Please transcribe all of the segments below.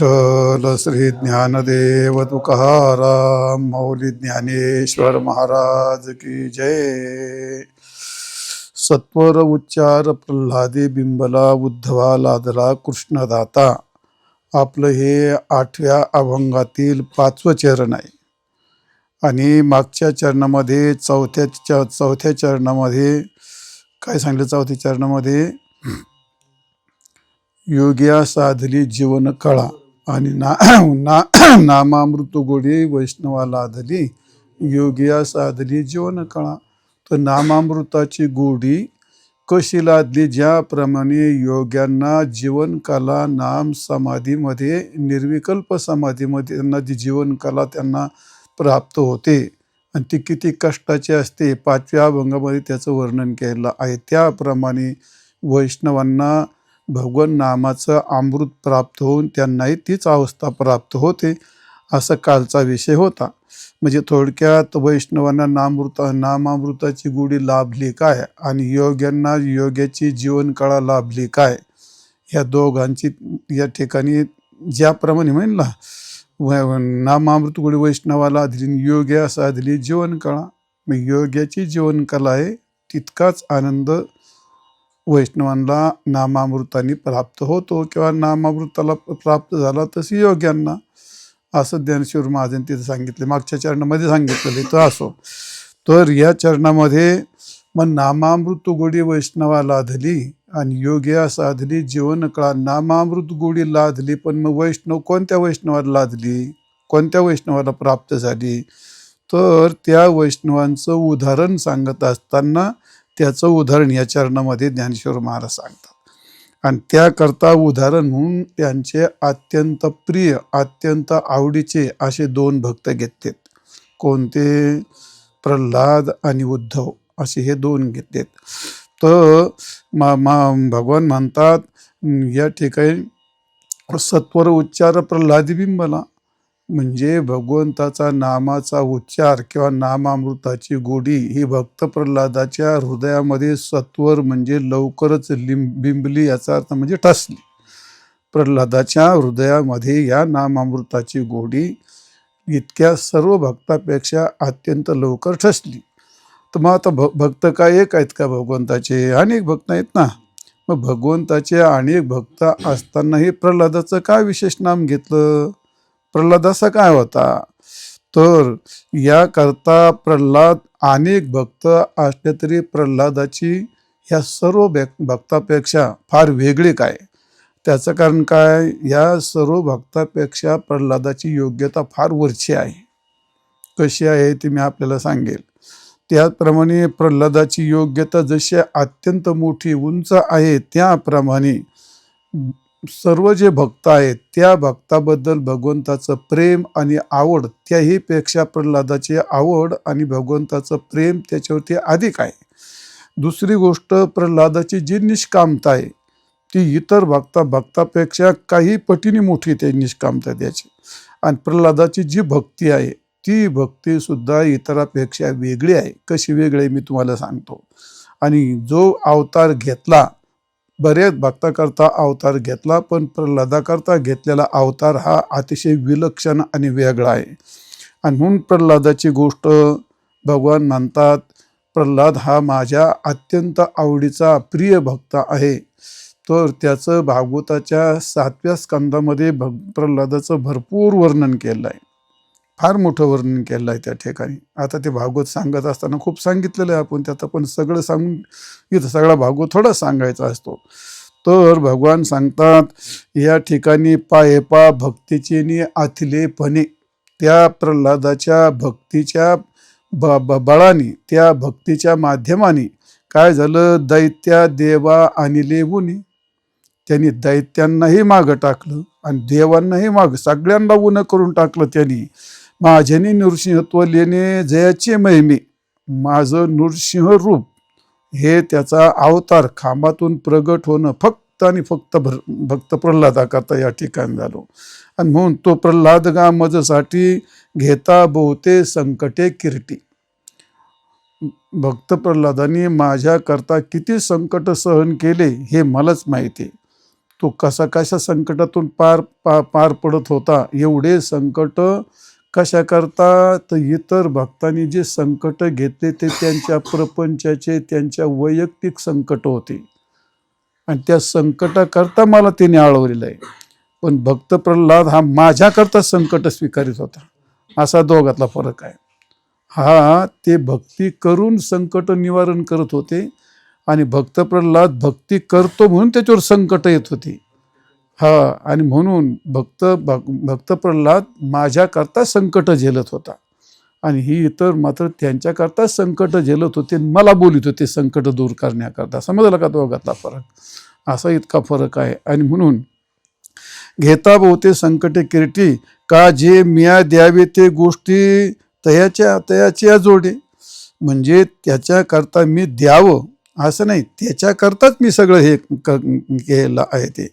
विठ्ठल श्री ज्ञानदेव तुकाराम मौली ज्ञानेश्वर महाराज की जय. सत्वर उच्चार प्रल्हादी बिंबला उद्धवा लादला कृष्णदाता. आपलं हे 8व्या अभंगातील 5वं चरण आहे आणि मागच्या चरणामध्ये चौथ्या चरणामध्ये काय सांगितलं? चौथ्या चरणामध्ये योग्या साधली जीवन कळा आणि नामामृत गोडी वैष्णवा लादली. योग्या साधली जीवन कळा. तर नामामृताची गोडी कशी लादली? ज्याप्रमाणे योग्यांना जीवन कला नाम समाधीमध्ये निर्विकल्प समाधीमध्ये त्यांना ती जीवन कला त्यांना प्राप्त होते आणि ती किती कष्टाची असते 5व्या अभंगामध्ये त्याचं वर्णन केलं आहे. त्याप्रमाणे वैष्णवांना भगवान नामाचं अमृत प्राप्त होऊन त्यांनाही तीच अवस्था प्राप्त होते असं कालचा विषय होता. म्हणजे थोडक्यात वैष्णवांना नामामृताची गोडी लाभली काय आणि योग्यांना योग्याची जीवनकळा लाभली काय, ह्या दोघांची या ठिकाणी ज्याप्रमाणे म्हणला नामामृत गोडी वैष्णवाला दिली, योग्या साधली जीवनकळा. मग योग्याची जीवनकला आहे तितकाच आनंद वैष्णवांना नामामृताने प्राप्त होतो किंवा नामामृताला प्राप्त झाला तशी योग्यांना, असं ज्ञानेश्वर महाराजांनी तिथं सांगितले. मागच्या चरणामध्ये सांगितलेले तर असो. तर या चरणामध्ये मग नामामृत गोडी वैष्णवा लादली आणि योग्या साधली जीवन कळा. नामामृत गोडी लादली, पण मग वैष्णव कोणत्या वैष्णवाला लादली, कोणत्या वैष्णवाला प्राप्त झाली? तर त्या वैष्णवांचं उदाहरण सांगत असताना त्याचं उदाहरण या चरणामध्ये ज्ञानेश्वर महाराज सांगतात आणि त्याकरता उदाहरण म्हणून त्यांचे अत्यंत प्रिय अत्यंत आवडीचे असे 2 भक्त घेतलेत. कोणते? प्रल्हाद आणि उद्धव असे हे 2 घेतलेत. तर भगवान म्हणतात या ठिकाणी सत्वर उच्चार प्रल्हादी बिंबला, म्हणजे भगवंताचा नामाचा उच्चार किंवा नामामृताची गोडी ही भक्त प्रल्हादाच्या हृदयामध्ये सत्वर म्हणजे लवकरच बिंबली, याचा अर्थ म्हणजे ठसली. प्रल्हादाच्या हृदयामध्ये या नामामृताची गोडी इतक्या सर्व भक्तापेक्षा अत्यंत लवकर ठसली. तर मग आता भक्त काय एक आहेत का? भगवंताचे अनेक भक्त आहेत ना. मग भगवंताचे अनेक भक्त असतानाही प्रल्हादाचं काय विशेष नाम घेतलं? प्रल्हाद असा काय होता? तर याकरता प्रल्हाद अनेक भक्त असले तरी प्रल्हादाची ह्या सर्व भक्तापेक्षा फार वेगळी काय? त्याचं कारण काय? या सर्व भक्तापेक्षा प्रल्हादाची योग्यता फार वरची आहे. कशी आहे ती मी आपल्याला सांगेल. त्याप्रमाणे प्रल्हादाची योग्यता जशी अत्यंत मोठी उंच आहे, त्याप्रमाणे सर्व जे भक्त आहेत त्या भक्ताबद्दल भगवंताचं प्रेम आणि आवड त्याही पेक्षा प्रल्हादाची आवड आणि भगवंताचं प्रेम त्याच्यावरती अधिक आहे. दुसरी गोष्ट, प्रल्हादाची जी निष्कामता आहे ती इतर भक्तापेक्षा काही पटीने मोठी त्या निष्कामता त्याची. आणि प्रल्हादाची जी भक्ती आहे ती भक्ती सुद्धा इतरापेक्षा वेगळी आहे. कशी वेगळी मी तुम्हाला सांगतो. आणि जो अवतार घेतला, बरेच भक्ताकरता अवतार घेतला, पण प्रल्हादाकरता घेतलेला अवतार हा अतिशय विलक्षण आणि वेगळा आहे. आणि म्हणून प्रल्हादाची गोष्ट भगवान म्हणतात, प्रल्हाद हा माझ्या अत्यंत आवडीचा प्रिय भक्त आहे. तर त्याचं भागवताच्या 7व्या स्कंदामध्ये प्रल्हादाचं भरपूर वर्णन केलं आहे, फार मोठं वर्णन केलं आहे त्या ठिकाणी. आता ते भागवत सांगत असताना खूप सांगितलेलं आहे आपण, त्यात आपण सगळं सांगून इथं सगळा भागवत थोडा सांगायचा असतो. तर भगवान सांगतात या ठिकाणी पायपा भक्तीची नि आथिलेपणे, त्या प्रल्हादाच्या भक्तीच्या बळाने त्या भक्तीच्या माध्यमाने काय झालं? दैत्या देवा आणिले उनी, त्यांनी दैत्यांनाही मागं टाकलं आणि देवांनाही मागं, सगळ्यांना उन करून टाकलं त्यांनी. माझ्याने नृसिंहत्व लेणे जयाचे महिमे, माझं नृसिंह रूप हे त्याचा अवतार खांबातून प्रगट होणं फक्त आणि फक्त भक्त प्रल्हादाकरता या ठिकाणी झालो. आणि म्हणून तो प्रल्हाद गा मजसाठी घेता बहुते संकटे किरटी. भक्त प्रल्हादाने माझ्याकरता किती संकट सहन केले हे मलाच माहिती आहे. तो कसा कशा संकटातून पार पडत होता. एवढे संकट कशा करता, तर इतर भक्तांनी जे संकट घेतले ते त्यांच्या प्रपंचाचे, त्यांच्या वैयक्तिक संकट होते आणि त्या संकटाकरता मला त्याने आळवलेलं आहे. पण भक्त प्रल्हाद हा माझ्याकरता संकट स्वीकारित होता. असा दोघातला फरक आहे. हा ते भक्ती करून संकट निवारण करत होते आणि भक्त प्रल्हाद भक्ती करतो म्हणून त्याच्यावर संकट येत होती. आणि म्हणून भक्त प्रल्हाद माझ्याकरता संकट झेलत होता आणि ही इतर मात्र त्यांच्याकरता संकट झेलत होते, मला बोलित होते संकट दूर करण्याकरता. समजलं का दोघातला फरक? असा इतका फरक आहे. आणि म्हणून घेता बहुते संकटे किरटी, का जे मिया द्यावे ते गोष्टी तयाच्या जोडे. म्हणजे त्याच्याकरता मी द्यावं असं नाही, त्याच्याकरताच मी सगळं हे केलं आहे ते.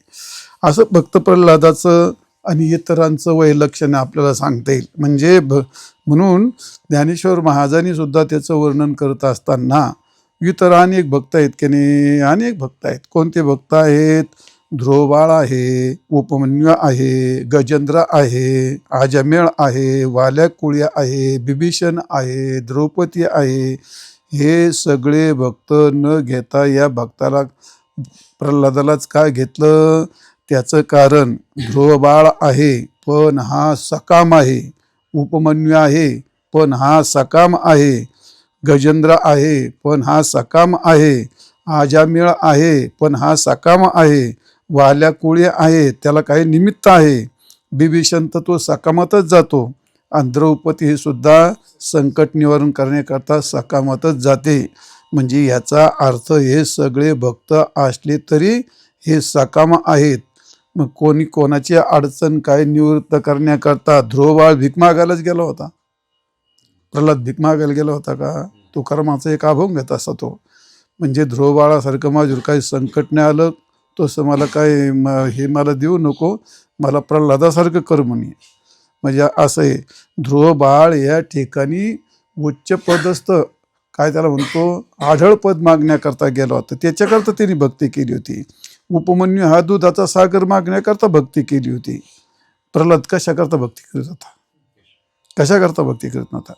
असं भक्त प्रल्हादाचं आणि इतरांचं वैलक्षण आपल्याला सांगता येईल. म्हणजे म्हणून ज्ञानेश्वर महाराजांनी सुद्धा त्याचं वर्णन करत असताना इतर अनेक भक्त आहेत की नाही, अनेक भक्त आहेत. कोणते भक्त आहेत? ध्रुवबाळ आहे, उपमन्यू आहे, गजेंद्र आहे, आजमेळ आहे, वाल्या कुळ्या आहे, बिभीषण आहे, द्रौपदी आहे. हे सगळे भक्त न घेता या भक्ताला प्रल्हादालाच का घेतलं? त्याचं कारण ध्रुवबाळ आहे पण हा सकाम आहे, उपमन्यू आहे पण हा सकाम आहे, गजेंद्र आहे पण हा सकाम आहे, आजामेळ आहे पण हा सकाम आहे, वाल्या कुळ्या आहे त्याला काही निमित्त आहे, बिभीषण तर तो सकामातच जातो आणि द्रौपदी हे सुद्धा संकट निवारण करण्याकरता सकामातच जाते. म्हणजे याचा अर्थ हे सगळे भक्त असले तरी हे सकाम आहेत. मग कोणी कोणाची अडचण काय निवृत्त करण्याकरता ध्रुवबाळ भीक मागायलाच गेला होता. प्रल्हाद भीक मागायला गेला होता का? तो कर्माचा एक अभंग घेत असा तो. म्हणजे ध्रुवबाळासारखं माझ्यावर काही संकट नाही आलं तसं मला काय हे मला देऊ नको, मला प्रल्हादासारखं कर म्हणे. म्हणजे असं आहे. ध्रुवबाळ या ठिकाणी उच्च पदस्थ काय त्याला म्हणतो आढळ पद मागण्याकरता गेला होता, त्याच्याकरता त्यांनी भक्ती केली होती. उपमन्यू हा दुधाचा सागर मागण्याकरता भक्ती केली होती. प्रल्हाद कशाकरता भक्ती करीत होता? कशाकरता भक्ती करीत नव्हता?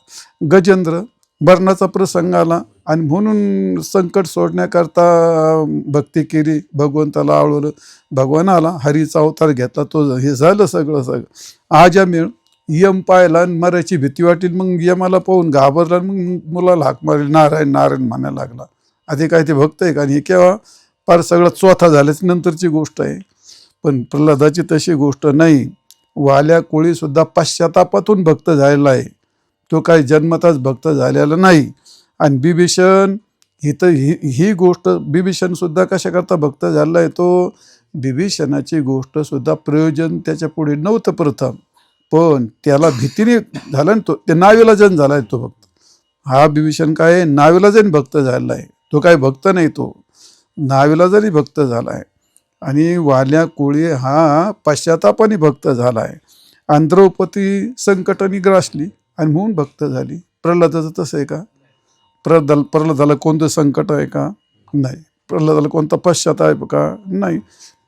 गजेंद्र मरणाचा प्रसंग आला आणि म्हणून संकट सोडण्याकरता भक्ती केली, भगवंताला आवडलं, भगवान आला, हरीचा अवतार घेतला, तो हे झालं सगळं. आजामेळ यम पाहिला आणि मरायची भीती वाटेल, मग यमाला पाहून घाबरला, मग मुलाला हाक मारली, नारायण नारायण म्हणायला लागला. आधी काय ते भक्त आहे का? आणि हे केव्हा फार सगळं चौथा झाल्याच नंतरची गोष्ट आहे. पण प्रल्हादाची तशी गोष्ट नाही. वाल्या कोळी सुद्धा पश्चातापातून भक्त झालेला आहे, तो काही जन्मताच भक्त झालेला नाही. आणि बिभीषण ही गोष्ट, बिभीषण सुद्धा कशाकरता भक्त झालेला आहे? तो बिभीषणाची गोष्ट सुद्धा प्रयोजन त्याच्या पुढे नव्हतं प्रथम, पण त्याला भीतीने झाला ना, ते नाविलाजाने झाला आहे तो भक्त. हा बिभीषण काय नाविलाजाने भक्त झालेला आहे, तो काय भक्त नाही, तो नाविलाजाने भक्त झाला आहे. आणि वाल्या कोळी हा पश्चातापाने भक्त झाला आहे. आणि द्रौपदी संकटाने ग्रासली आणि म्हणून भक्त झाली. प्रल्हादाचं तसं आहे का? प्रल्हादाला कोणतं संकट आहे का? नाही. प्रल्हादाला कोणता पश्चाताप आहे का? नाही.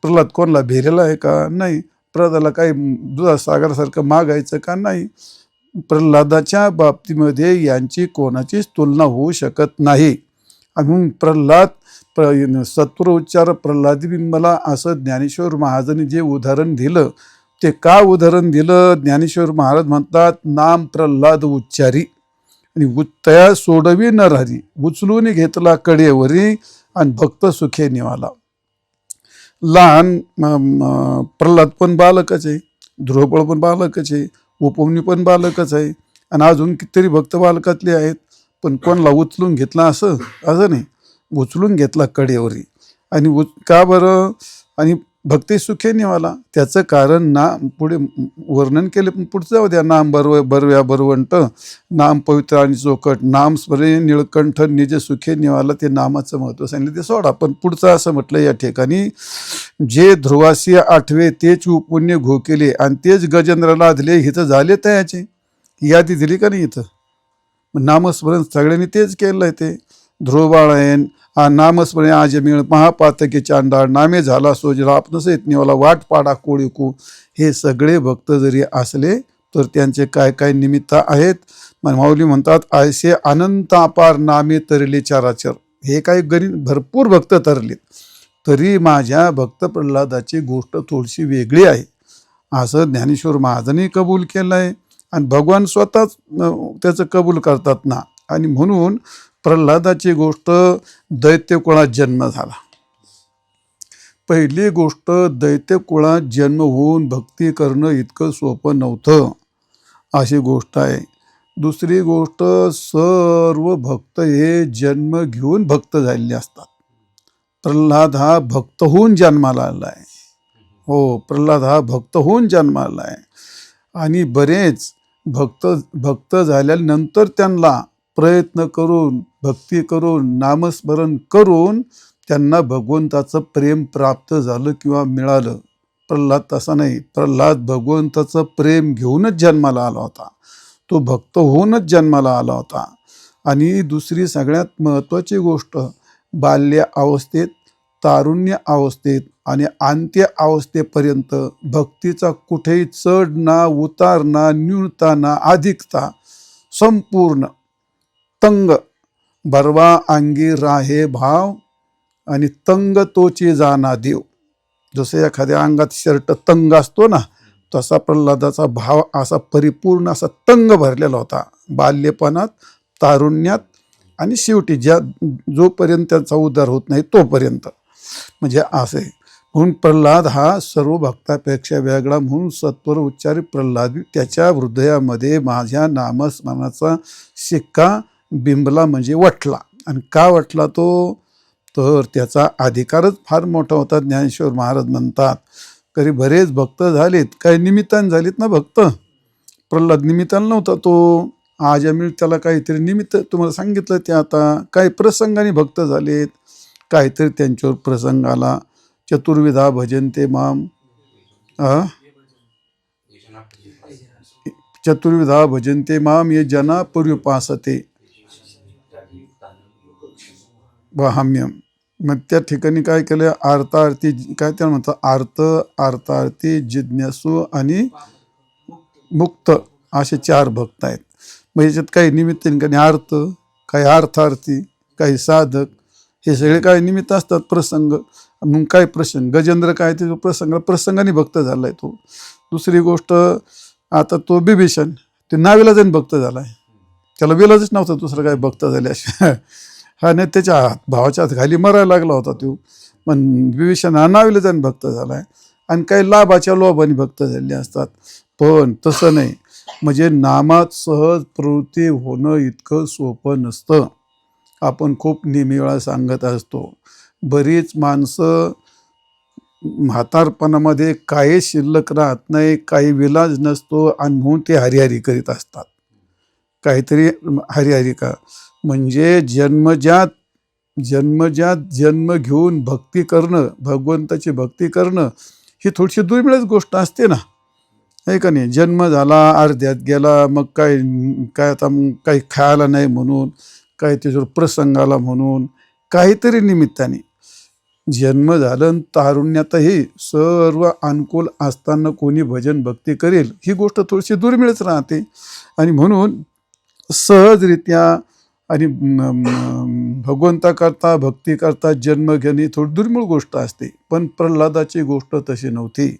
प्रल्हाद कोणाला भेरेला आहे का? नाही. प्रल्हादाला काही दुधासागरासारखं मागायचं का? नाही. प्रल्हादाच्या बाबतीमध्ये यांची कोणाचीच तुलना होऊ शकत नाही. आणि म्हणून प्रल्हाद सत्वर उच्चार प्रल्हादी बिंबला असं ज्ञानेश्वर महाराजांनी जे उदाहरण दिलं, ते का उदाहरण दिलं? ज्ञानेश्वर महाराज म्हणतात नाम प्रल्हाद उच्चारी आणि तया सोडवी न राही, उचलून घेतला कडेवरी आणि भक्त सुखे निवाला. लहान प्रल्हाद पण बालकच आहे, ध्रुवबाळ पण बालकच आहे, उपमन्यू पण बालकच आहे आणि अजून कितीतरी भक्त बालकातले आहेत. पण कोणाला उचलून घेतला असं नाही, उचलून घेतला कडेवरी. आणि का बरं? आणि भक्ती सुखे निवाला. त्याचं कारण ना पुढे वर्णन केले, पण पुढचं जाऊ द्या. नाम बरव्या बरवंट, नाम पवित्र आणि चोखट, नाम स्मरे निळकंठ निज सुखे निवाला. ते नामाचं महत्त्व सांगितलं, ते सोडा. पण पुढचं असं म्हटलं या ठिकाणी, जे ध्रुवासी आठवे तेच पुण्य घोकेले आणि तेच गजेंद्राला आधले, हिथं झाले तयाचे. यादी दिली का नाही इथं? नामस्मरण सगळ्यांनी तेच केलं आहे. ते ध्रुवबाळायन नामस्मरणे आजमिळ महापातके चांडाळ नामे झाला सोजला आपणसहित निवाला वाट पाडा कोळीकू. हे सगळे भक्त जरी असले तर त्यांचे काय काय निमित्त आहेत. माऊली म्हणतात ऐसे अनंत अपार नामे तरले चराचर. हे काही गणित भरपूर भक्त तरलेत, तरी माझ्या भक्त प्रल्हादाची गोष्ट थोडीशी वेगळी आहे असं ज्ञानेश्वर महाराजांनी कबूल केलं आहे. आणि भगवान स्वतःच त्याचं कबूल करतात ना. आणि म्हणून प्रल्हादाची गोष्ट दैत्यकुळात जन्म झाला. पहिली गोष्ट दैत्यकुळात जन्म होऊन भक्ती करणं इतकं सोपं नव्हतं अशी गोष्ट आहे. दुसरी गोष्ट सर्व भक्त हे जन्म घेऊन भक्त झालेले असतात. प्रल्हाद हा भक्त होऊन जन्माला आला आहे. हो, प्रल्हाद हा भक्त होऊन जन्माला आहे. आणि बरेच भक्त झाल्यानंतर त्यांना प्रयत्न करून भक्ती करून नामस्मरण करून त्यांना भगवंताचं प्रेम प्राप्त झालं किंवा मिळालं. प्रल्हाद तसा नाही. प्रल्हाद भगवंताचं प्रेम घेऊनच जन्माला आला होता. तो भक्त होऊनच जन्माला आला होता. आणि दुसरी सगळ्यात महत्त्वाची गोष्ट बाल्य अवस्थेत, तारुण्य अवस्थेत आणि अंत्य अवस्थेपर्यंत भक्तीचा कुठेही चढ ना उतार ना न्यूनता ना अधिकता, संपूर्ण तंग बरवा अंगी राहे भाव आणि तंग तोची जाना देव. जसं एखाद्या अंगात शर्ट तंग असतो ना, तसा प्रल्हादाचा भाव असा परिपूर्ण असा तंग भरलेला होता बाल्यपणात, तारुण्यात आणि शेवटी जोपर्यंत त्याचा उद्धार होत नाही तोपर्यंत. म्हणजे असे म्हणून प्रल्हाद हा सर्व भक्तापेक्षा वेगळा. म्हणून सत्वर उच्चारी प्रल्हाद त्याच्या हृदयामध्ये माझ्या नामस्मरणाचा शिक्का बिंबला म्हणजे वटला. आणि का वटला तो, तर त्याचा अधिकारच फार मोठा होता. ज्ञानेश्वर महाराज म्हणतात तरी बरेच भक्त झालेत, काही निमित्ताने झालेत ना भक्त. प्रल्हाद निमित्ताने नव्हता तो. आज आम्ही त्याला काहीतरी निमित्त तुम्हाला सांगितलं ते. आता काही प्रसंगाने भक्त झालेत, काहीतरी त्यांच्यावर प्रसंग आला. चतुर्विधा भजन्ते माम, चतुर्विधा भजन्ते माम ये जना पर्युपासते वाहाम्यम. मग त्या ठिकाणी काय केलं, आर्तार्थी काय त्या म्हणतात, अर्थार्थी जिज्ञासू आणि मुक्त असे 4 भक्त आहेत. मग याच्यात काही निमित्त, काही अर्थ, काही अर्थार्थी, काही साधक, हे सगळे काही निमित्त असतात प्रसंग. मग काय प्रसंग, गजेंद्र काय ते प्रसंगाने भक्त झालाय तो. दुसरी गोष्ट आता तो बिभीषण, ते नाविलाजाने भक्त झालाय. त्याला विलाजच नव्हता दुसरं काय भक्त झाल्याशिवाय. हा नाही, त्याच्या भावाच्या हात खाली मरायला लागला होता तो. पण बिभीषण हा नाविलाजाने भक्त झालाय. आणि काही लाभाच्या लोभाने भक्त झालेले असतात. पण तसं नाही. म्हणजे नामात सहज प्रवृत्ती होणं इतकं सोपं नसतं. आपण खूप नेहमी वेळा सांगत असतो, बरीच माणसं म्हातारपणामध्ये काही शिल्लक राहत नाही, काही विलाज नसतो आणि म्हणून ते हरिहरी करीत असतात. काहीतरी हरिहरी का म्हणजे जन्मजात जन्म घेऊन भक्ती करणं, भगवंताची भक्ती करणं ही थोडीशी दुर्मिळच गोष्ट असते ना, आहे का नाही. जन्म झाला अर्ध्यात गेला, मग काय आता काही खायला नाही म्हणून, काही त्याच्यावर प्रसंगाला म्हणून, काहीतरी निमित्ताने जन्म झालं. तारुण्यातही सर्व अनुकूल असताना कोणी भजन भक्ती करेल ही गोष्ट थोडीशी दुर्मिळच राहते. आणि म्हणून सहजरित्या आणि भगवंताकरता भक्ती करता जन्म घेणे थोडी दुर्मिळ गोष्ट असते. पण प्रल्हादाची गोष्ट तशी नव्हती.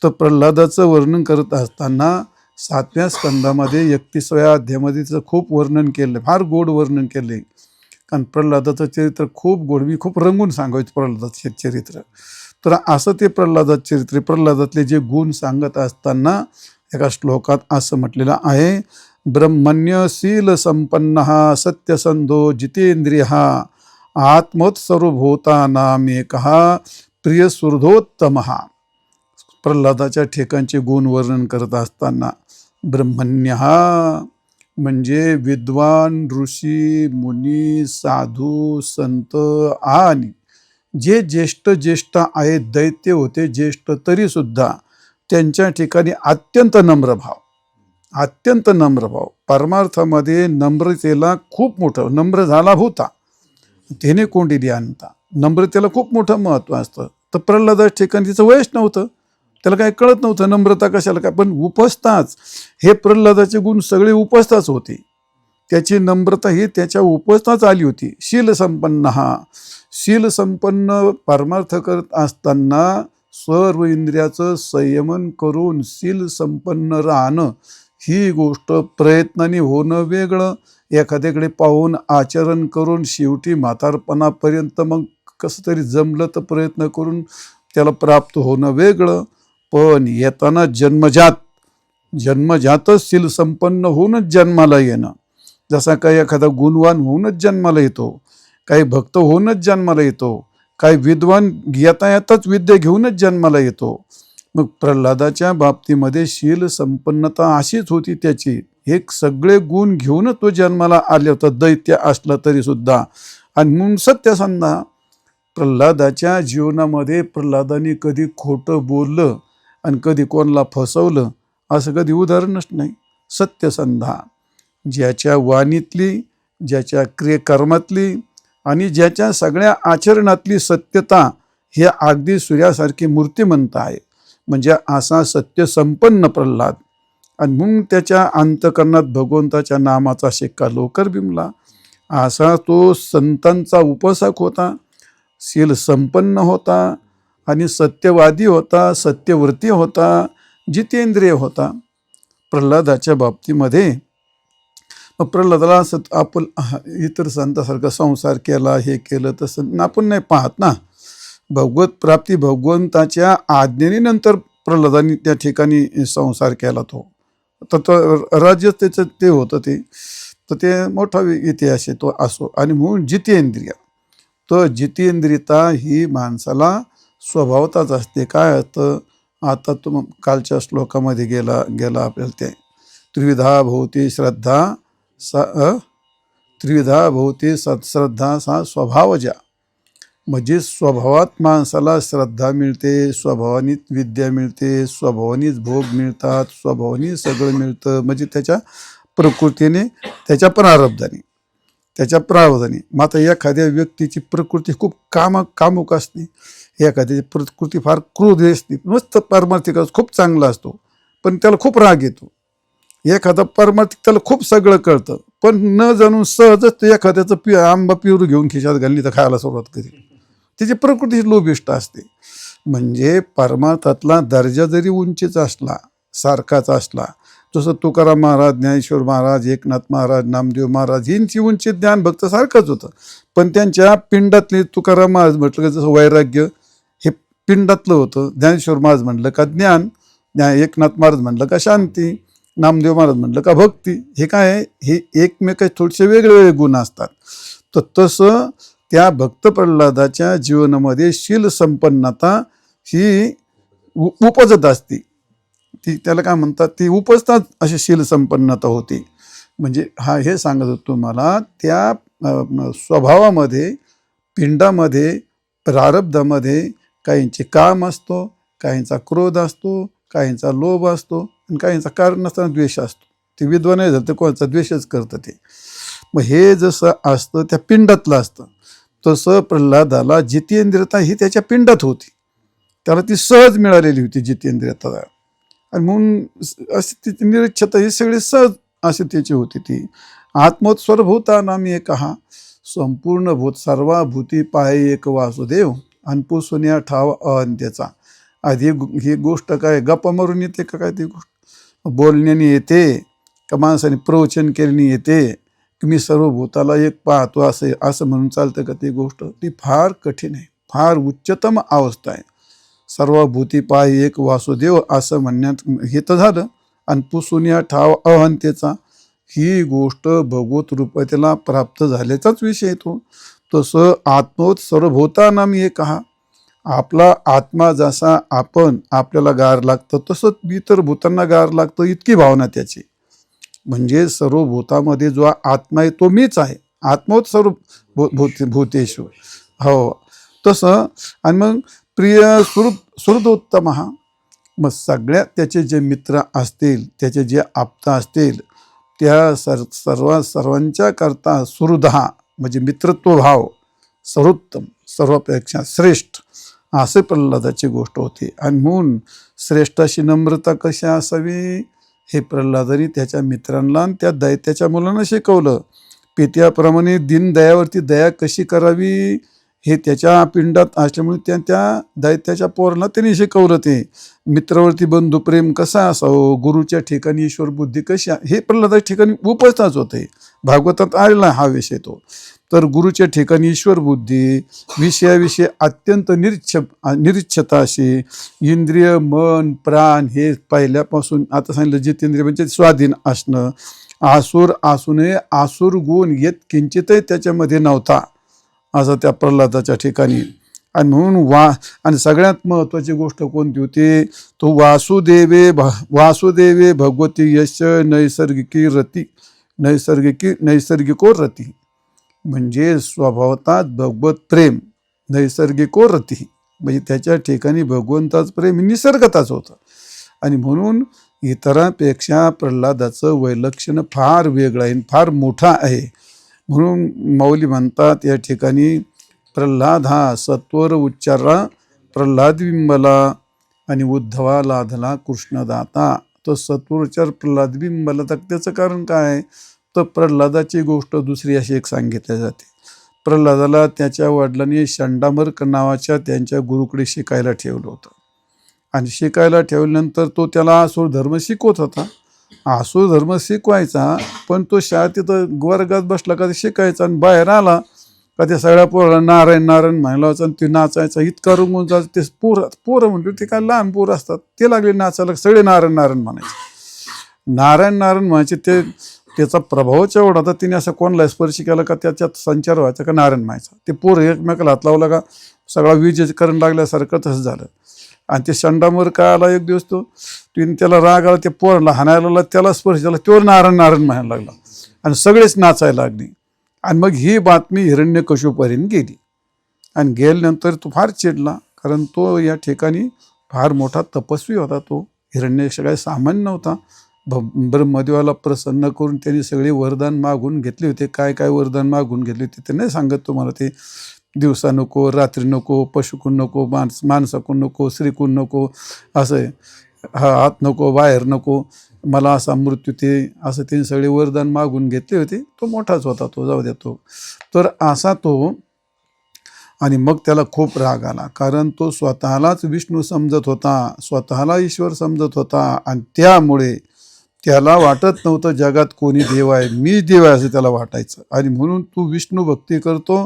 तर प्रल्हादाचं वर्णन करत असताना 7व्या स्कंदामध्ये 31व्या अध्यायामध्ये तिचं खूप वर्णन केलं, फार गोड वर्णन केले. कारण प्रल्हादाचं चरित्र खूप गोड, मी खूप रंगून सांगायचं प्रल्हादाचं चरित्र. तर असं ते प्रल्हादाचं चरित्र, प्रल्हादातले जे गुण सांगत असताना एका श्लोकात असं म्हटलेलं आहे, ब्रह्मण्यशील संपन्न सत्यसंधो जितेंद्रिय आत्मोत्सर्वभूतानामेकः प्रियसुहृदोत्तम. प्रल्हादाच्या ठिकाणचे गुण वर्णन करत असताना ब्रह्मण्य म्हणजे विद्वान, ऋषी, मुनी, साधू, संत आणि जे ज्येष्ठ आहेत, दैत्य होते ज्येष्ठ तरी सुद्धा त्यांच्या ठिकाणी अत्यंत नम्र भाव, अत्यंत नम्र भाव. परमार्थामध्ये नम्रतेला खूप मोठं, नम्र झाला होता त्याने कोंडिली आणता. नम्रतेला खूप मोठं महत्त्व असतं. तर प्रल्हादाच्या ठिकाणी तिचं वयच नव्हतं, त्याला काही कळत नव्हतं नम्रता कशाला काय, पण उपजताच हे प्रल्हादाचे गुण सगळे उपजताच होते. त्याची नम्रता ही त्याच्या उपजताच आली होती. शील संपन्न, शील संपन्न परमार्थ करत असताना सर्व इंद्रियाचं संयमन करून शील संपन्न राहणं ही गोष्ट प्रयत्नाने होणं वेगळं, एखाद्याकडे पाहून आचरण करून शेवटी म्हातारपणापर्यंत मग कसं तरी जमलं तर प्रयत्न करून त्याला प्राप्त होणं वेगळं. पण येताना जन्मजातच शील संपन्न होऊनच जन्माला येणं. जसा काही एखादा गुणवान होऊनच जन्माला येतो, काही भक्त होऊनच जन्माला येतो, काही विद्वान येता येताच विद्या घेऊनच जन्माला येतो. मग प्रल्हादाच्या बाबतीमध्ये शील संपन्नता अशीच होती त्याची. हे सगळे गुण घेऊनच तो जन्माला आले होता, दैत्य असला तरी सुद्धा. आणि म्हणून सत्यसंधा प्रल्हादाच्या जीवनामध्ये प्रल्हादाने कधी खोटं बोललं आणि कधी कोणाला फसवलं असं कधी उदाहरणच नाही. सत्यसंधा ज्याच्या वाणीतली, ज्याच्या क्रियकर्मातली आणि ज्याच्या सगळ्या आचरणातली सत्यता हे अगदी सूर्यासारखी मूर्तिमंत आहे. म्हणजे असा सत्य संपन्न प्रल्हाद. आणि म्हणून त्याच्या अंतकरणात भगवंताच्या नामाचा शिक्का लवकर बिंबला. असा तो संतांचा उपासक होता, शील संपन्न होता आणि सत्यवादी होता, सत्यवर्ती होता, जितेंद्रिय होता. प्रल्हादाच्या बाबतीमध्ये प्रल्हादाला असं आपण इतर संतासारखा संसार केला, हे केलं तसं आपण नाही पाहत ना. भगवत प्राप्ती भगवंताच्या आज्ञेने नंतर प्रल्हादाने त्या ठिकाणी संसार केला. तो राज्य त्याचं ते होतं, तर ते मोठा इतिहास आहे तो असो. आणि म्हणून जितेंद्रिय, तर जितेंद्रियता ही माणसाला स्वभावताच असते. काय असतं आता तो कालच्या श्लोकामध्ये गेला आपल्याला ते त्रिविधा भवती श्रद्धा त्रिविधा भवती सत्श्रद्धा सा स्वभावजा. म्हणजे स्वभावात माणसाला श्रद्धा मिळते, स्वभावानीच विद्या मिळते, स्वभावानीच भोग मिळतात, स्वभावानी सगळं मिळतं. म्हणजे त्याच्या प्रकृतीने, त्याच्या प्रारब्धाने. मात्र एखाद्या व्यक्तीची प्रकृती खूप कामुक असते, एखाद्याची प्रकृती फार क्रोध असते. मस्त पारमार्थिक खूप चांगला असतो पण त्याला खूप राग येतो. एखादा पारमार्थिक त्याला खूप सगळं कळतं पण न जाणून सहजच ते एखाद्याचं आंबा पिरू घेऊन खिशात घालली तर खायला सुरुवात करेल. त्याची प्रकृती लोभिष्ट असते. म्हणजे परमार्थातला दर्जा जरी उंचीच असला, सारखाच असला, जसं तुकाराम महाराज, ज्ञानेश्वर महाराज, एकनाथ महाराज, नामदेव महाराज यांची उंची ज्ञान भक्त सारखंच होतं. पण त्यांच्या पिंडातले तुकाराम महाराज म्हटलं का जसं वैराग्य हे पिंडातलं होतं, ज्ञानेश्वर महाराज म्हटलं का ज्ञान, एकनाथ महाराज म्हटलं का शांती, नामदेव महाराज म्हटलं का भक्ती. हे काय आहे, हे एकमेकाचे थोडेसे वेगवेगळे गुण असतात. तर तसं त्या भक्त प्रल्हादाच्या जीवनामध्ये शील संपन्नता ही उपजत असते. ती त्याला काय म्हणतात, ती उपजतात अशी शील संपन्नता होती. म्हणजे हे सांगत होतो मला, त्या स्वभावामध्ये, पिंडामध्ये, प्रारब्धामध्ये काहींचे काम असतो, काहींचा क्रोध असतो, काहींचा लोभ असतो आणि काहींचा कारण नसताना द्वेष असतो. ते विद्वान नाही झालं तर कोणाचा द्वेषच करतं ते. मग हे जसं असतं त्या पिंडातलं असतं, तसं प्रल्हादाला जितेंद्रियता ही त्याच्या पिंडात होती. त्याला ती सहज मिळालेली होती जितेंद्रियता. आणि म्हणून अशी तिची निरीक्षता ही सगळी सहज अशी त्याची होती. ती आत्मोत स्वरभूता नामी एक संपूर्ण भूत सर्वा भूती पाहे एक वासुदेव अनपुसुन्या ठाव अहंतेचा. आधी ही गोष्ट काय गप्पा मारून येते का काय, ती गोष्ट बोलण्याने येते का माणसाने प्रवचन केल्याने येते की मी सर्व भूताला एक पाहतो असं म्हणून चालतं का. ती गोष्ट ती फार कठीण आहे, फार उच्चतम अवस्था आहे. सर्व भूती पाय एक वासुदेव असं म्हणण्यात हे तर झालं. आणि पुसुन्या ठाव अहंतेचा ही गोष्ट भगवत रूपतेला प्राप्त झाल्याचाच विषय येतो. तसं आत्मोत सर्वभूता नामी एक आपला आत्मा जसा आपल्याला गार लागतं तसंच इतर भूतांना गार लागतं, इतकी भावना त्याची. म्हणजे सर्व भूतामध्ये जो आत्मा आहे तो मीच आहे. आत्मोत सर्व भूतेषु हो तसं. आणि मग प्रिय सुहृदोत्तम मग सगळ्या त्याचे जे मित्र असतील, त्याचे जे आप्त असतील, त्या सर्वांच्या करता सुहृद म्हणजे मित्रत्व भाव, सर्वोत्तम, सर्वापेक्षा श्रेष्ठ असे प्रल्हादाची गोष्ट होती. आणि म्हणून श्रेष्ठ अशी नम्रता कशी असावी हे प्रल्हादाने त्याच्या मित्रांना आणि त्या दैत्याच्या मुलांना शिकवलं. पित्याप्रमाणे दीनदयावरती दया कशी करावी हे त्याच्या पिंडात असल्यामुळे त्या दैत्याच्या पोराला त्यांनी शिकवलं. ते मित्रावरती बंधुप्रेम कसं असावं, गुरुच्या ठिकाणी ईश्वर बुद्धी कशी, हे प्रल्हादाच्या ठिकाणी उपस्थाच होते. भागवतात आलेला हा विषय तो. तर गुरुच्या ठिकाणी ईश्वर बुद्धी, विषयाविषयी अत्यंत निरीच्छता अशी, इंद्रिय मन प्राण हे पहिल्यापासून आता सांगितलं जितेंद्रिय म्हणजे स्वाधीन असणं, आसुर असूनही आसुर गुण येत किंचितही त्याच्यामध्ये नव्हता असं त्या प्रल्हादाच्या ठिकाणी. आणि म्हणून आणि सगळ्यात महत्त्वाची गोष्ट कोणती होती, तो वासुदेवे भगवती यश नैसर्गिको रती, म्हणजे स्वभावतात भगवत प्रेम, नैसर्गिको रती म्हणजे त्याच्या ठिकाणी भगवंताच प्रेम निसर्गताच होतं. आणि म्हणून इतरांपेक्षा प्रल्हादाचं वैलक्षण्य फार वेगळं आहे, फार मोठा आहे. म्हणून माऊली म्हणतात या ठिकाणी प्रल्हाद हा सत्वर उच्चारला प्रल्हाद बिंबला आणि उद्धवा लाधला कृष्णदाता. तो सत्वर उच्चार प्रल्हाद बिंबला, तर त्याचं कारण काय, तर प्रल्हादाची गोष्ट दुसरी अशी एक सांगितली जाते. प्रल्हादाला त्याच्या वडिलांनी षंडामर्क नावाच्या त्यांच्या गुरुकडे शिकायला ठेवलं होतं. आणि शिकायला ठेवल्यानंतर तो त्याला आसुर धर्म शिकवत होता. आसुर धर्म शिकवायचा, पण तो शाळेत तिथं वर्गात बसला का ते शिकायचा आणि बाहेर आला का त्या सगळ्या पोराला नारायण नारायण म्हणायला आणि ते नाचायचा. इतका रंगून जायचं. ते पोरं म्हणले ते काय लहान पोरं असतात, ते लागले नाचायला, सगळे नारायण नारायण म्हणायचे. नारायण नारायण म्हणायचे. त्याचा प्रभावच एवढा होता, तिने असं कोणाला स्पर्श केला का त्याच्यात संचार व्हायचा का नारायण म्हणायचा. ते पोरं एकमेकाला हात लावला का सगळा विजेकरण लागल्यासारखं तसं झालं. आणि ते षंडामर काय आला एक दिवस, तिने त्याला राग आला, ते पोराला हाणायला लागला, त्याला स्पर्श झाला, तो नारायण नारायण म्हणायला लागला आणि सगळेच नाचायला लागली. आणि मग ही बातमी हिरण्यकशिपूपर्यंत गेली. आणि गेल्यानंतर तो फार चिडला, कारण तो या ठिकाणी फार मोठा तपस्वी होता. तो हिरण्यक्ष काय सामान्य नव्हता. ब्रह्मदेवाला प्रसन्न करून त्यांनी सगळे वरदान मागून घेतले होते. काय काय वरदान मागून घेतले होते ते नाही सांगत तुम्हाला. ते दिवसा नको, रात्री नको, पशुकून नको, माणसाकून नको, स्त्रीकून नको, असं हात नको, बाहेर नको, मला असा मृत्यू ते, असं त्यांनी सगळे वरदान मागून घेतले होते. तो मोठाच होता, तो जाऊ द्या तो. तर असा तो. आणि मग त्याला खूप राग आला, कारण तो स्वतःलाच विष्णू समजत होता, स्वतःला ईश्वर समजत होता. आणि त्यामुळे त्याला वाटत नव्हतं जगात कोणी देव आहे, मी देव आहे असं त्याला वाटायचं. आणि म्हणून तू विष्णू भक्ती करतो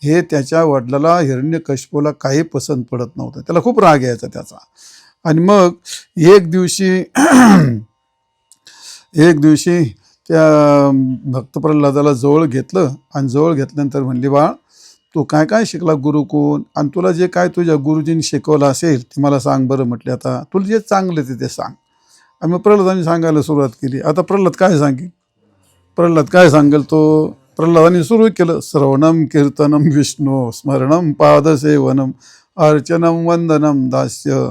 हे त्याच्या वडिलाला हिरण्यकशिपूला काही पसंत पडत नव्हतं. त्याला खूप राग यायचा त्याचा. आणि मग एक दिवशी त्या भक्त प्रल्हादाला जवळ घेतलं आणि जवळ घेतल्यानंतर म्हणली, बाळ तू काय काय शिकला गुरुकडून, आणि तुला जे काय तुझ्या गुरुजींनी शिकवलं असेल ते मला सांग बरं. म्हटले, आता तुला जे चांगलं ते सांग. आणि मग प्रल्हादाने सांगायला सुरुवात केली. आता प्रल्हाद काय सांगेल तो. प्रल्हादाने सुरू केलं, श्रवणम कीर्तनम विष्णू स्मरणम पादसेवनम अर्चनम वंदनम दास्य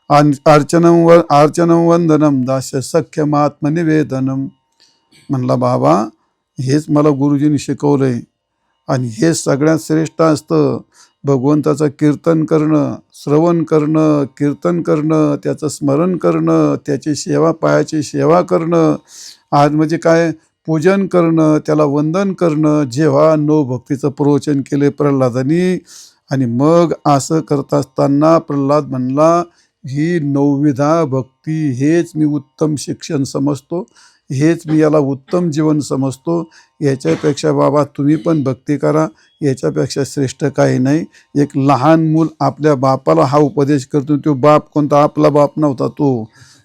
अर्चनम वंदनम दास्य सख्यमात्मनिवेदनम. म्हणला, बाबा हेच मला गुरुजींनी शिकवलंय आणि हे सगळ्यात श्रेष्ठ असतं. भगवंताचं कीर्तन करणं, श्रवण करणं, कीर्तन करणं, त्याचं स्मरण करणं, त्याची सेवा, पायाची सेवा करणं, आज म्हणजे काय पूजन करणं, त्याला वंदन करणं. जेव्हा भक्तीचं प्रवचन केले प्रल्हादानी. आणि मग असं करत असताना प्रल्हाद म्हणला, ही 9विधा भक्ती, हेच मी उत्तम शिक्षण समजतो, हेच मी याला उत्तम जीवन समजतो. याच्यापेक्षा बाबा तुम्ही पण भक्ती करा, याच्यापेक्षा श्रेष्ठ काही नाही. एक लहान मूल आपल्या बापाला हा उपदेश करतो. तो बाप कोणता, आपला बाप नव्हता, तो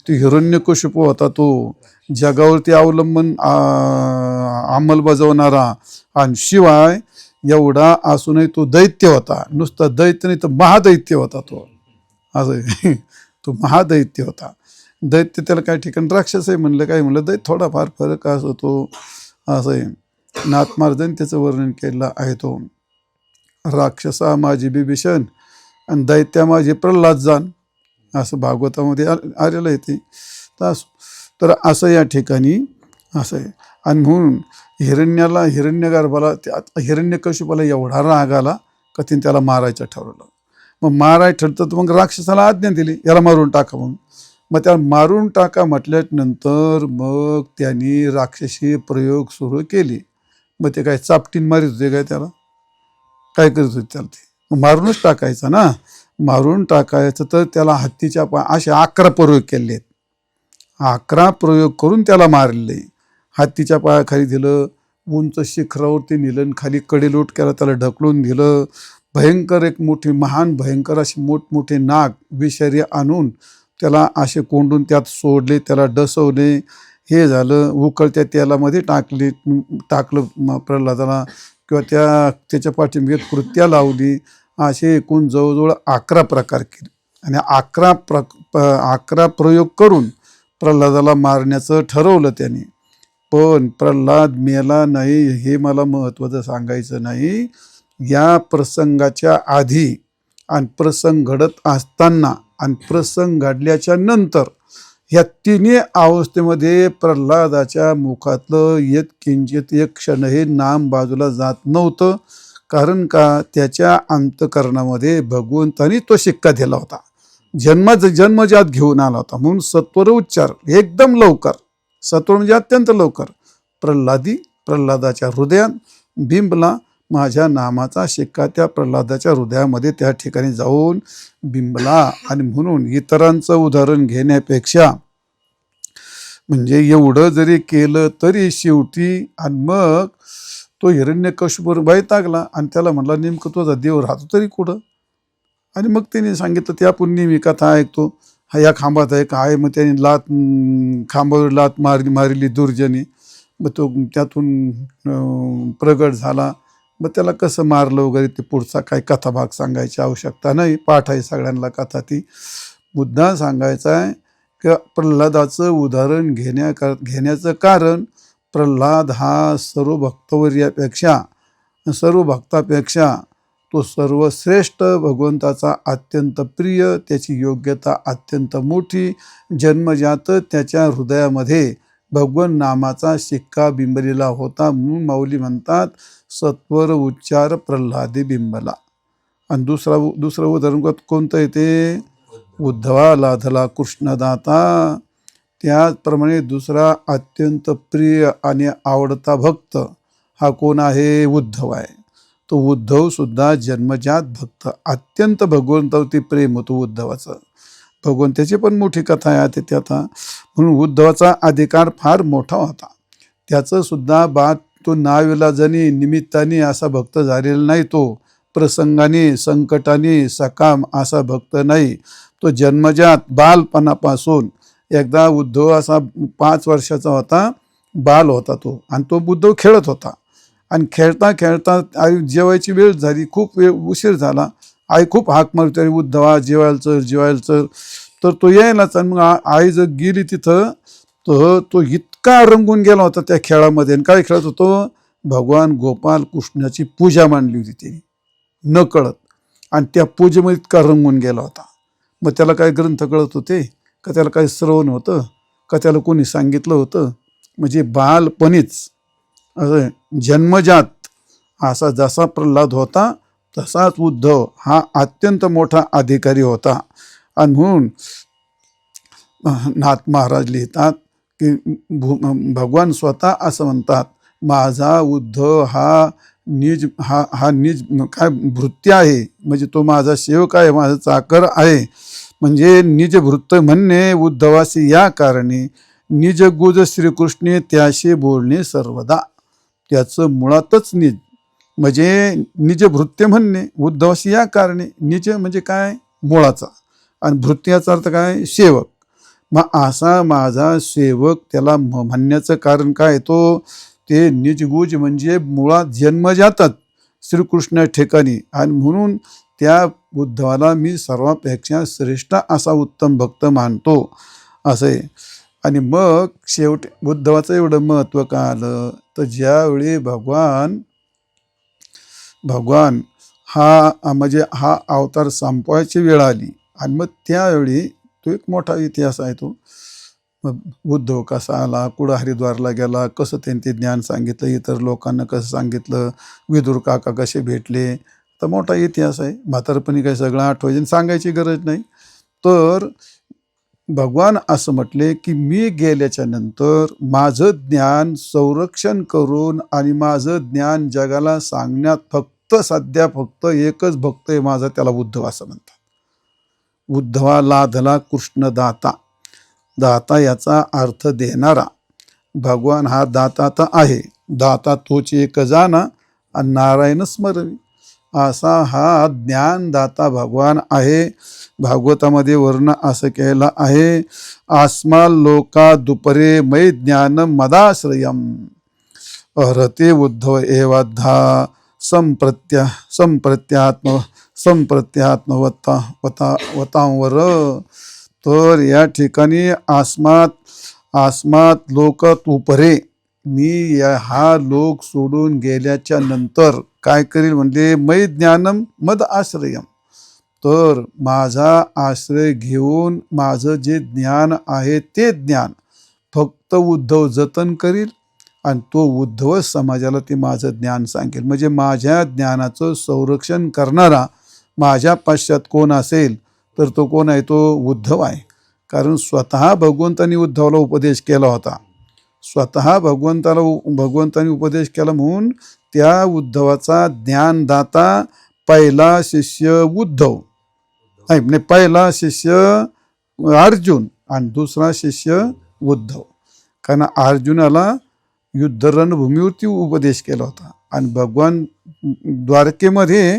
हिरण्यकशिपू होता. तो जगावरती अवलंबन अंमलबजावणारा. आणि शिवाय एवढा असूनही तो दैत्य होता. नुसता दैत्य नाही तर महादैत्य होता तो. असं तो महादैत्य होता. दैत्य त्याला काही ठिकाणी राक्षस आहे म्हणलं, काय म्हणलं, दैत्य थोडाफार फरक असं तो. असं आहे. नाथमार्जन त्याचं वर्णन केलेलं आहे. तो राक्षसा माझी बिभीषण आणि दैत्या माझी प्रल्हाद जाण, असं भागवतामध्ये आलेलं आहे ते. तर असं या ठिकाणी असं आहे. आणि म्हणून हिरण्यगर्भाला हिरण्यकशिपूला एवढा राग आला का तिने त्याला मारायचं ठरवलं. मग मारायचं ठरतं तर मग राक्षसाला आज्ञा दिली याला मारून टाका म्हणून. मग त्याला मारून टाका म्हटल्यानंतर मग त्यांनी राक्षसी प्रयोग सुरू केले. मग ते काय चापटीन मारित होते काय त्याला, काय करत होते त्याला, ते मारूनच टाकायचं ना. मारून टाकायचं तर त्याला हत्तीच्या असे 11 प्रयोग केले आहेत. 11 प्रयोग करून त्याला मारले. हत्तीच्या पायाखाली दिलं, उंच शिखरावरती नेलं, खाली कडेलोट केला, त्याला ढकलून दिलं. भयंकर एक मोठी महान भयंकर असे मोठमोठे नाग विषारी आणून त्याला असे कोंडून त्यात सोडले, त्याला डसवले. हे झालं. उकळत्या तेलामध्ये टाकलं प्रल्हादाला किंवा त्याच्या पाठीमागे कृत्या लावली. असे एकूण जवळजवळ 11 प्रकार केले आणि 11 प्रयोग करून प्रल्हादाला मारण्याचं ठरवलं त्याने. पण प्रल्हाद मेला नाही हे मला महत्त्वाचं सांगायचं नाही. या प्रसंगाच्या आधी आणि प्रसंग घडत असताना आणि प्रसंग घडल्याच्या नंतर ह्या तिन्ही अवस्थेमध्ये प्रल्हादाच्या मुखातलं किंचित एक क्षणही नाम बाजूला जात नव्हतं. कारण का, त्याच्या अंतकरणामध्ये भगवंतानी तो शिक्का दिला होता. जन्मजात घेऊन आला होता. म्हणून सत्वर उच्चार एकदम लवकर, सत्वर म्हणजे अत्यंत लवकर, प्रल्हादाच्या हृदयात बिंबला. माझ्या नामाचा शिक्का त्या प्रल्हादाच्या हृदयामध्ये त्या ठिकाणी जाऊन बिंबला. आणि म्हणून इतरांचं उदाहरण घेण्यापेक्षा म्हणजे एवढं जरी केलं तरी शेवटी आणि मग तो हिरण्यकशिपूवर वैतागला आणि त्याला म्हणला नेमकं तुझा देव राहतो तरी कुठं. आणि मग त्याने सांगितलं त्या पुण्य मी कथा ऐकतो, हा या खांबात आहे का आहे. मग त्याने खांबावर लात मारली दुर्जनी. मग तो त्यातून प्रगट झाला. मग त्याला कसं मारलं वगैरे ते पुढचा काही कथाभाग सांगायची आवश्यकता नाही, पाठ आहे सगळ्यांना कथा. ती मुद्दा सांगायचा आहे की प्रल्हादाचं उदाहरण घेण्याचं कारण, प्रल्हाद हा सर्व भक्तापेक्षा तो सर्वश्रेष्ठ, भगवंताचा अत्यंत प्रिय, त्याची योग्यता अत्यंत मोठी. जन्मजात त्याच्या हृदयामध्ये भगवन नामाचा शिक्का बिंबलेला होता. म्हणून माऊली म्हणतात सत्वर उच्चार प्रल्हादी बिंबला. आणि दुसरं उदाहरण कोणतं येते, उद्धवा लाधला कृष्णदाता. त्याचप्रमाणे दुसरा अत्यंत प्रिय आणि आवडता भक्त हा कोण आहे, उद्धव आहे. तो उद्धव सुद्धा जन्मजात भक्त, अत्यंत भगवंतावरती प्रेम होतं उद्धवाचं. भगवंताची पण मोठी कथा आहे त्यात. म्हणून उद्धवाचा अधिकार फार मोठा होता. त्याचं सुद्धा तो नाविलाजाने निमित्ताने असा भक्त झालेला नाही. तो प्रसंगाने संकटाने सकाम असा भक्त नाही. तो जन्मजात बालपणापासून, एकदा उद्धव असा 5 वर्षाचा होता, बाल होता तो. आणि तो उद्धव खेळत होता. आणि खेळता खेळता आई जेवायची वेळ झाली, खूप उशीर झाला. आई खूप हाक मारते, उद्धवा जेवायला चल. तर तो यायलाच. आणि मग आई जर गेली तिथं तर तो इतका रंगून गेला होता त्या खेळामध्ये. आणि काय खेळत होतो, भगवान गोपाल कृष्णाची पूजा मांडली होती त्याने न कळत. आणि त्या पूजेमध्ये इतका रंगून गेला होता. मग त्याला काय ग्रंथ कळत होते का, त्याला काही श्रवण होतं का, त्याला कोणी सांगितलं होतं. म्हणजे बालपणीच असं जन्मजात असा जसा प्रल्हाद होता तसाच उद्धव हा अत्यंत मोठा अधिकारी होता. आणि म्हणून नाथ महाराज लिहितात की भगवान स्वतः असं म्हणतात, माझा उद्धव हा निज काय भृत्य आहे. म्हणजे तो माझा सेवक आहे, माझा चाकर आहे. म्हणजे निज भृत्य म्हणणे उद्धवासी या कारणे, निज गुज श्रीकृष्णे त्याशी बोलणे सर्वदा. त्याचं मुळातच निज म्हणजे निज भृत्य म्हणणे उद्धवासी या कारणे. निज म्हणजे काय, मुळाचा. आणि भृत्य याचा अर्थ काय, सेवक. मग असा माझा सेवक त्याला म्हणण्याचं कारण काय, तो ते निजगुज म्हणजे मुळात जन्मजातच श्रीकृष्ण ठिकाणी. आणि म्हणून त्या उद्धवाला मी सर्वापेक्षा श्रेष्ठ असा उत्तम भक्त मानतो असे. आणि मग शेवटी उद्धवाचं एवढं महत्त्व का आलं, तर ज्यावेळी भगवान हा म्हणजे हा अवतार संपवायची वेळ आली. आणि मग त्यावेळी तो एक मोठा इतिहास आहे. तो उद्धव कसा आला, कुठं हरिद्वारला गेला, कसं त्यांनी ते ज्ञान सांगितलं, इतर लोकांना कसं सांगितलं, विदुर काका कसे भेटले, तर मोठा इतिहास आहे, म्हातारपणी काही सगळं आठवायचं आणि सांगायची गरज नाही. तर भगवान असं म्हटले की मी गेल्याच्या नंतर माझं ज्ञान संरक्षण करून आणि माझं ज्ञान जगाला सांगण्यात फक्त एकच भक्त आहे माझा, त्याला उद्धव असं म्हणतात. उद्धवा लाधला कृष्ण दाता. दाता याचा अर्थ देणारा. भगवान हा दाता तर आहे, दाता तोच एक जाना आणि नारायण स्मरणी, असा हा ज्ञानदाता भगवान आहे. भागवतामध्ये वर्ण असं केलं आहे, आस्मा लोका दुपरे मै ज्ञान मदाश्रयम हरते उद्धव एवाधा संप्रत्यात्म वतांवर. तर या ठिकाणी आस्मात लोक उपरे, मी हा लोक सोडून गेल्याच्या नंतर काय करील म्हणजे मै ज्ञानम मद आश्रयम, तर माझा आश्रय घेऊन माझं जे ज्ञान आहे ते ज्ञान फक्त उद्धव जतन करील आणि तो उद्धव समाजाला ते माझं ज्ञान सांगेल. म्हणजे माझ्या ज्ञानाचं संरक्षण करणारा माझ्या पश्चात कोण असेल तर तो कोण आहे, तो उद्धव आहे. कारण स्वतः भगवंतांनी उद्धवाला उपदेश केला होता. स्वतः भगवंतांनी उपदेश केला म्हणून त्या उद्धवाचा ज्ञानदाता पहिला शिष्य उद्धव नाही, म्हणजे पहिला शिष्य अर्जुन आणि दुसरा शिष्य उद्धव. कारण अर्जुनाला युद्ध रणभूमीवरती उपदेश केला होता आणि भगवान द्वारकेमध्ये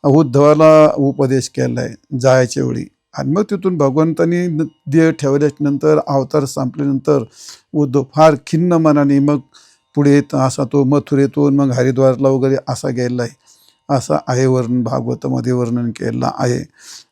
उद्धवाला उपदेश केला आहे जायच्या वेळी. आणि मग तिथून भगवंतांनी देह ठेवल्यानंतर अवतार संपल्यानंतर उद्धव फार खिन्न मनाने मग पुढे असा तो मथुरेतून मग हरिद्वारला वगैरे असा गेला आहे, असं आहे भागवतामध्ये वर्णन केलेलं आहे.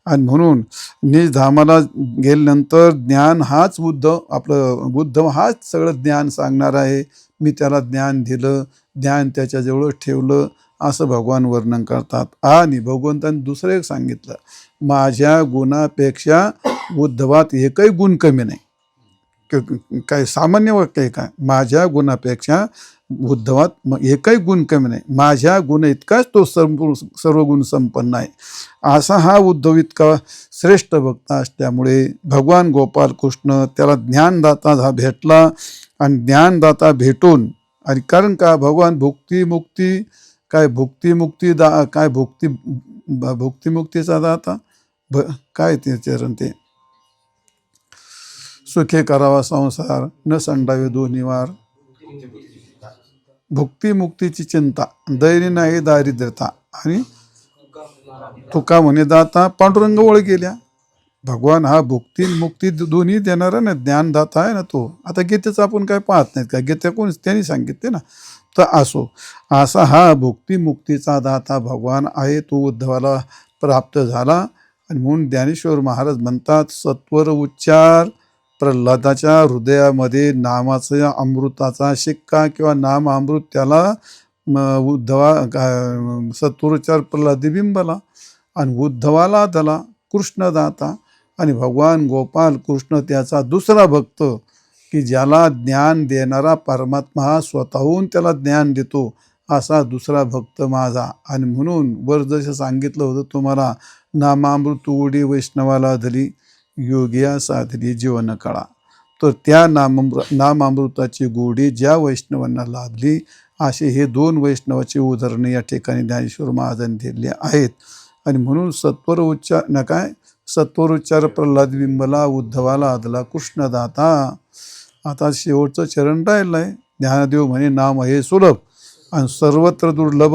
आणि म्हणून निजधामाला गेल्यानंतर ज्ञान हाच उद्धव हाच सगळं ज्ञान सांगणार आहे. मी त्याला ज्ञान दिलं, ज्ञान त्याच्याजवळ ठेवलं, असं भगवान वर्णन करतात. आणि भगवंतांनी दुसरं एक सांगितलं, माझ्या गुणापेक्षा उद्धवात एकही गुण कमी नाही. काय सामान्य वाक्य आहे काय, माझ्या गुणापेक्षा उद्धवात एकही गुण कमी नाही, माझ्या गुण इतकाच तो सर्व गुण संपन्न आहे. असा हा उद्धव इतका श्रेष्ठ भक्त असल्यामुळे भगवान गोपाल कृष्ण त्याला ज्ञानदाता हा भेटला. आणि ज्ञानदाता भेटून आणि कारण का भगवान भुक्तिमुक्तीचा दाता काय ते चरण ते सुखे करावा संसार न संडावे दोन्ही वार, भुक्तिमुक्तीची चिंता दैनी नाही दारिद्र्यता आणि तुका म्हणे दाता पांडुरंग ओळ गेल्या. भगवान हा भुक्ती मुक्ती दोन्ही देणारा ना, ज्ञानदाता आहे ना तो. आता गीतेचं आपण काय पाहत नाहीत का, गीता कोण त्यांनी सांगितले ना. तर असा हा भुक्ती मुक्तीचा दाता भगवान आहे, तो उद्धवाला प्राप्त झाला. आणि म्हणून ज्ञानेश्वर महाराज म्हणतात, सत्वर उच्चार प्रल्हादाच्या हृदयामध्ये नामाचा अमृताचा शिक्का किंवा नाम अमृत त्याला सत्वरोच्चार प्रल्हादी बिंबला आणि उद्धवाला त्याला कृष्णदाता. आणि भगवान गोपाल कृष्ण त्याचा दुसरा भक्त की ज्याला ज्ञान देणारा परमात्मा हा स्वतःहून त्याला ज्ञान देतो, असा दुसरा भक्त माझा. आणि म्हणून वर जसं सांगितलं होतं तुम्हाला, नामामृत उडी वैष्णवाला धली योगिया साधली जीवन कळा. तर त्या नामामृताची गोडी ज्या वैष्णवांना लादली, असे हे दोन वैष्णवाची उदाहरणे या ठिकाणी ज्ञानेश्वर महाराजांनी दिलेली आहेत. आणि म्हणून सत्वरोच्चार प्रल्हाद बिंबला उद्धवाला आदला कृष्णदाता. आता शेवटचं चरण राहिलं आहे. ज्ञानदेव म्हणे नाम हे सुलभ आणि सर्वत्र दुर्लभ,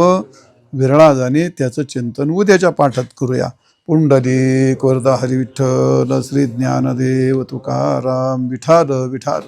विरळा जाणे त्याचं चिंतन उद्याच्या पाठात करूया. पुंडलिक वरदा हरी विठ्ठल, श्री ज्ञानदेव तुकाराम, विठाल विठाल.